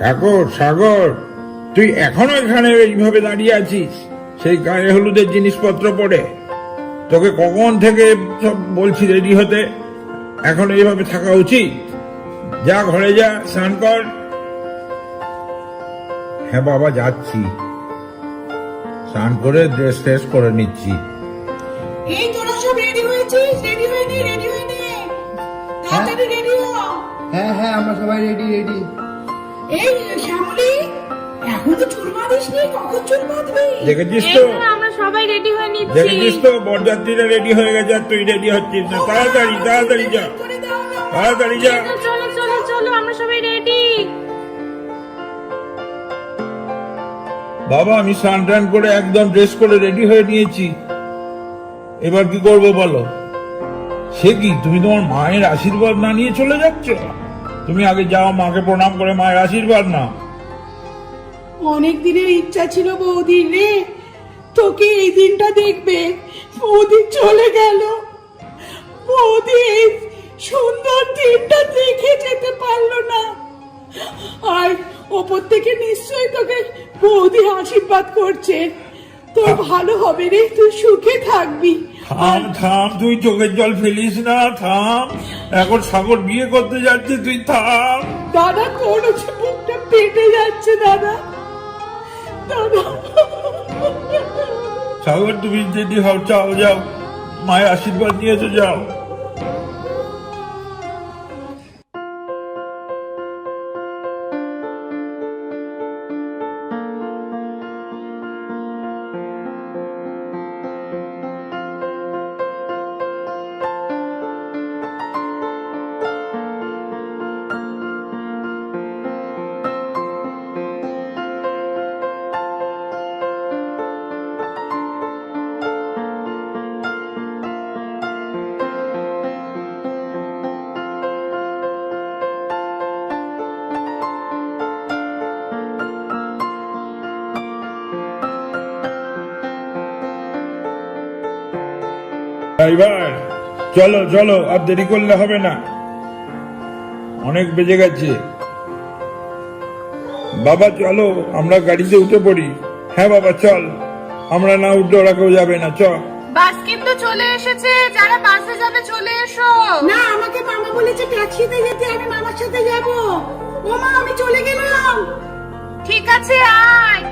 সাগর সাগর, তুই এখনো এখানে এইভাবে দাঁড়িয়ে আছিস সেই গায়ে হলুদের জিনিসপত্র পরে? তোকে কখন থেকে সব বলছি রেডি হতে, এখন এইভাবে থাকা উচিত? যা ঘরে যা, স্নান কর। হ্যাঁ বাবা, যাচ্ছি, স্নান করে ড্রেস ট্রেস করে নিচ্ছি। এই তোরা সব রেডি হয়েছিস? রেডি হয়ে নে, রেডি হয়ে নে, তাড়াতাড়ি রেডি হ। হ্যাঁ হ্যাঁ, আমরা সবাই রেডি রেডি। এই শ্যামলী, এখনো চুল বাঁধিসনি? কখন চুল বাঁধবি? দেখেছিস তো, আমরা সবাই রেডি হয়ে নিচ্ছি। দেখেছিস তো বরযাত্রীরা রেডি হয়ে গেছে আর তুই রেডি হচ্ছিস না। তাড়াতাড়ি তাড়াতাড়ি যা, করে দাও না। তাড়াতাড়ি যা। চলো চলো চলো, আমরা সবাই রেডি। বাবা, আমি স্নান টান করে একদম ড্রেস করে রেডি হয়ে নিয়েছি, এবার কি করবো বলো? সে কি, তুমি তোমার মায়ের আশীর্বাদ না নিয়ে চলে যাচ্ছ? তুমি আগে যাও, মাকে প্রণাম করে মায়ের আশীর্বাদ নাও। অনেক দিনের ইচ্ছা ছিল বৌদির রে, তোকে এই দিনটা দেখবে। বৌদি চলে গেল, বৌদি এই সুন্দর দিনটা দেখে যেতে পারলো না। আর ওপর থেকে নিশ্চয়ই তোকে বৌদি আশীর্বাদ করছে, তোর ভালো হবে রে, তুই সুখে থাকবি। থাম থাম, তুই চোখের জল ফেলিস না, থাম। এখন সাগর বিয়ে করতে যাচ্ছে, তুই থাম। দাদা, তোর হচ্ছে বুকটা পেটে যাচ্ছে দাদা, দাদা। সাগর, তুমি যদি হও, চাও যাও, মায়ের আশীর্বাদ নিয়েছো, যাও। ড্রাইভার, চলো চলো, আর দেরি করলে হবে না, অনেক বেজে গেছে। বাবা চলো, আমরা গাড়িতে উঠে পড়ি। হ্যাঁ বাবা চল, আমরা না উঠলে ওরা কেউ যাবে না, চল। বাস কিন্তু চলে এসেছে, যারা বাসে যাবে চলে এসো। না, আমাকে মামা বলেছে ট্যাক্সিতে যেতে, আমি মামার সাথে যাব। ও মা, আমি চলে গেলাম। ঠিক আছে, আয়।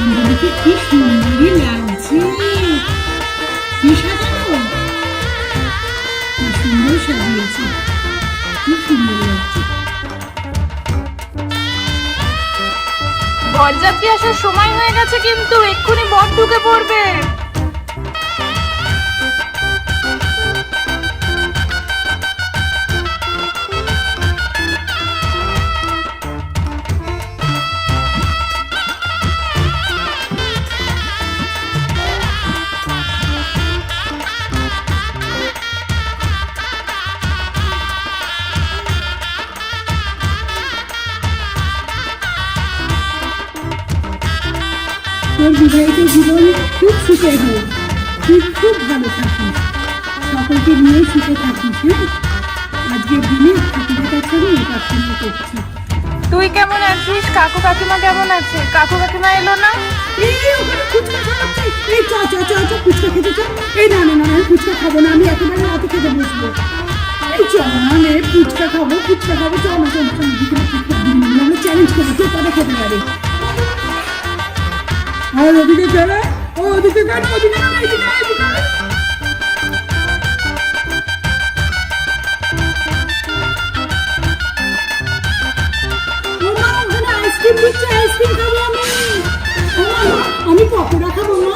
আমাদেরকে কি সুন্দরই লাগছে, কি সাজানো, কি সুন্দর সাজিয়েছে, কি সুন্দর লাগছে। বরযাত্রী আসার সময় হয়ে গেছে, কিন্তু এক্ষুনি বর ঢুকে পড়বে। তোর বিবাহিত জীবন খুব সুখে হোক, তুই খুব ভালো থাকিস, সকলকে নিয়ে সুখে থাকিস। হ্যাঁ, আজকের দিনে ঠাকুরের কাছে আমি এই প্রার্থনা করছি। তুই কেমন আছিস? কাকু কাকিমা কেমন আছে? কাকু কাকিমা এলো না? এই ওখানে ফুচকা খাওয়াচ্ছি, এই চ চ চ চ ফুচকা খেতে চ। এই না না না আমি ফুচকা খাবো না, আমি একেবারে রাতে খেতে বসবো। এই চ না রে, ফুচকা খাবো ফুচকা খাবো, চ না চল চল, আমরা চ্যালেঞ্জ করবো কে কটা খেতে পারে। আর ওদিকে চলে, ও ওদিকে গান, ওদিকে না, এদিকে আয়, এদিকে আয়। ও মা, ওখানে আইসক্রিম দিচ্ছে, আইসক্রিম খাবো আমি। ও মা, আমি পকোড়া খাবো না,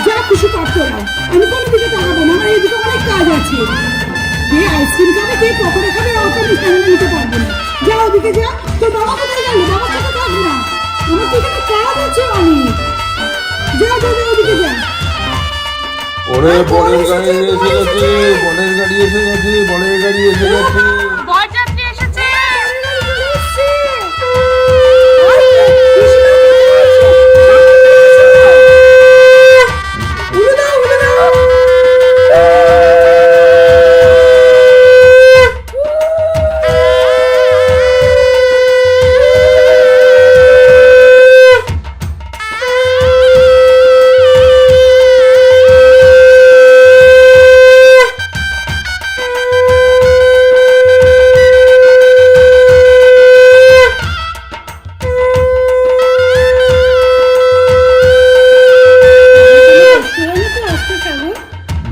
যা খুশি কর তোরা, আমি কোনো দিকে তাকাবো না, আমার এদিকে অনেক কাজ আছে। কে আইসক্রিম খাবে, কে পকোড়া খাবে, অত মিষ্টান্ন নিতে পারবো না। যা ওদিকে যা, তোর বাবা কোথায় গেল? বাবার সাথে থাক না, আমার তো এখানে কাজ আছে অনেক। যা যা যা, ওদিকে যা। ওরে বনের গাড়ি এসে গেছে, বনের গাড়ি এসে গেছে, বনের গাড়ি এসে গেছে। বরযাত্রী এসেছে। উড়ে দাও, উড়ে দাও।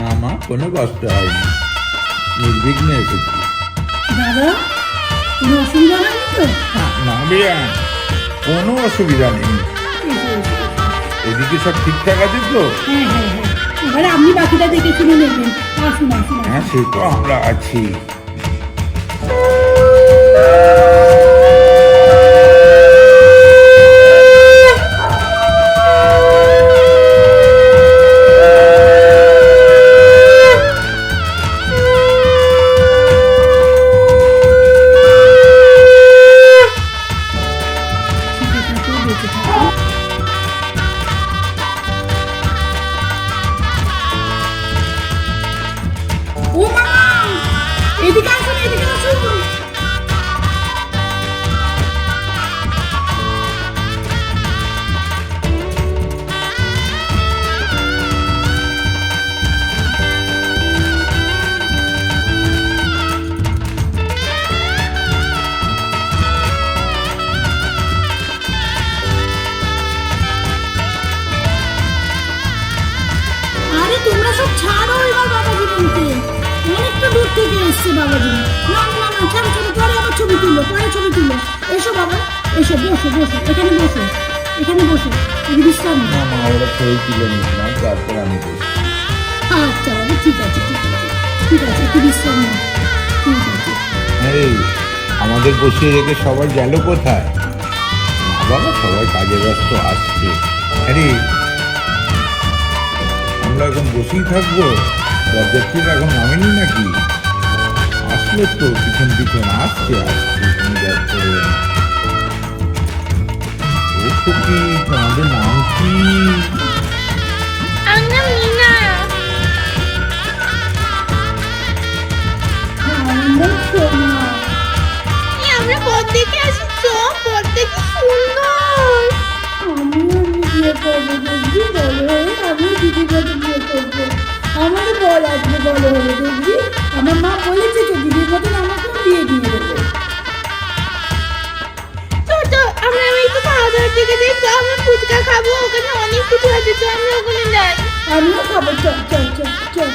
না মা, কোনো কষ্ট হয়নি, নির্বিঘ্নে এসেছি। দাদা, কোনো অসুবিধা হয়নি তো? না বিয়া, কোনো অসুবিধা নেই। এসো, এসো, এসো। এদিকে সব ঠিকঠাক আছে তো? হ্যাঁ হ্যাঁ হ্যাঁ, এবারে আপনি বাকিটা দেখে শুনে নেবেন। আসুন আসুন। হ্যাঁ, সে তো আমরা আছি। বেঁচে থাকো। ও মা, এদিকে আসুন, এদিকে আসুন। আরে তোমরা সব ছাড়ো এবার বাবাজি বলতে, অনেকটা দূর থেকে এসছে বাবাজি। না না না, ছাড়ো ছাড়ো, পরে আবার ছবি তুললো, পরে ছবি তুললো। এসো বাবা, এসো, বসো বসো, এখানে বসো, এখানে বসো, এদিকে বিশ্রাম নাও। না মা, ওরা ছবি তুলে নিলাম, তারপর আমি বসি। আচ্ছা বাবা, ঠিক আছে ঠিক আছে ঠিক আছে, একটু বিশ্রাম নাও, ঠিক আছে। এই, আমাদের বসিয়ে রেখে সবাই গেল কোথায়? না বাবা, সবাই কাজে ব্যস্ত, আসছে। আরে আমরা এখন বসেই থাকবো? বরযাত্রীরা এখন নামেনি নাকি? আসলে তো পিছন পিছন আসছে আসছে, তুমি ব্যস্ত হয়ে না। ও খুকি, তোমাদের নাম কি? আমার নাম মিনা। আমার সোনা, আমরা পথ দেখে আসি, তো পথ দেখে সুন্দর। আমিও বিয়ে করবো, দেখবি বড় হয়ে আমিও দিদির মতো বিয়ে করবো। আমারও বল আসবে বড় হলে, দেখবি আমার মা বলেছে তো দিদির মতন আমাকেও বিয়ে দিয়ে দেবে। তো তো আমরা একটু খাওয়া দাওয়ার দিকে যাই, তো আমরা ফুচকা খাবো, ওখানে অনেক কিছু আছে, তো আমরা ওখানে যাই। আমিও খাবো, চল চল চল চল।